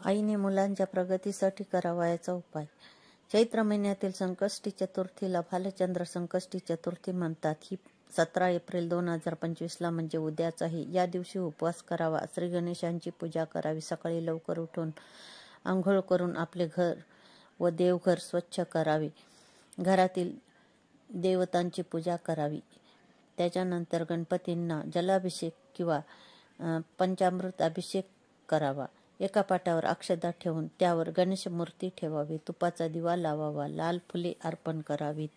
आईने मुलांच्या प्रगतीसाठी करावयाचा उपाय. चैत्र महिन्यातील संकष्टी चतुर्थीला भालचंद्र संकष्टी चतुर्थी म्हणतात. ही 17 एप्रिल 2025 म्हणजे उद्याच आहे. या दिवशी उपवास करावा, श्री गणेशांची पूजा करावी, सकाळी लवकर उठून आंघोळ करून आपले घर व देवघर स्वच्छ करावे, घरातील देवतांची पूजा करावी. त्याच्यानंतर गणपतींना जलाभिषेक किंवा पंचामृत अभिषेक करावा. एका पाटावर अक्षता ठेवून त्यावर गणेश मूर्ती ठेवावी, तुपाचा दिवा लावावा, लाल फुले अर्पण करावीत,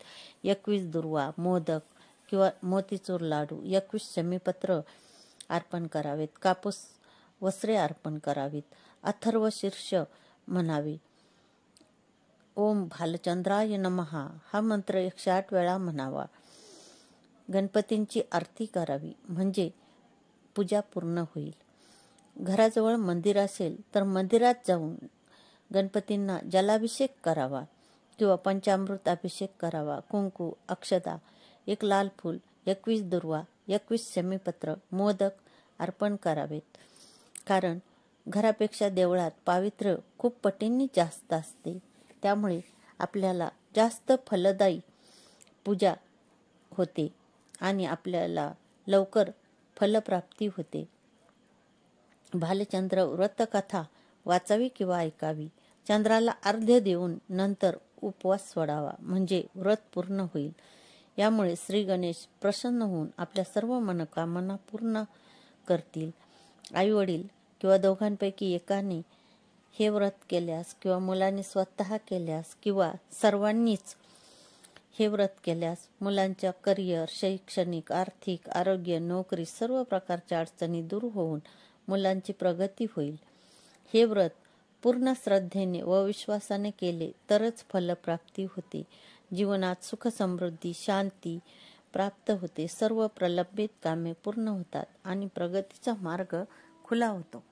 21 दुर्वा, मोदक किंवा मोतीचूर लाडू, 21 शमीपत्र अर्पण करावेत, कापूस वस्त्रे अर्पण करावीत, अथर्व शीर्ष म्हणावे. ओम भालचंद्राय नमः हा मंत्र 108 वेळा म्हणावा. गणपतींची आरती करावी म्हणजे पूजा पूर्ण होईल. घराजवळ मंदिर असेल तर मंदिरात जाऊन गणपतींना जलाभिषेक करावा किंवा पंचामृत अभिषेक करावा. कुंकू, अक्षता, 1 लाल फूल, 21 दुर्वा, 21 शमीपत्र, मोदक अर्पण करावेत. कारण घरापेक्षा देवळात पावित्र्य खूप पटींनी जास्त असते. त्यामुळे आपल्याला जास्त फलदायी पूजा होते आणि आपल्याला लवकर फलप्राप्ती होते. भालचंद्र व्रतकथा वाचावी किंवा ऐकावी. चंद्राला अर्घ्य देऊन नंतर उपवास सोडावा म्हणजे व्रत पूर्ण होईल. यामुळे श्री गणेश प्रसन्न होऊन आपल्या सर्व मनोकामना पूर्ण करतील. आई वडील किंवा दोघांपैकी एकाने हे व्रत केल्यास किंवा मुलाने स्वतः केल्यास किंवा सर्वांनीच हे व्रत केल्यास मुलांच्या करिअर, शैक्षणिक, आर्थिक, आरोग्य, नोकरी सर्व प्रकारच्या अडचणी दूर होऊन मुलांची प्रगती होईल. हे व्रत पूर्ण श्रद्धेने व विश्वासाने केले तरच फलप्राप्ती होते. जीवनात सुख, समृद्धी, शांती प्राप्त होते. सर्व प्रलंबित कामे पूर्ण होतात आणि प्रगतीचा मार्ग खुला होतो.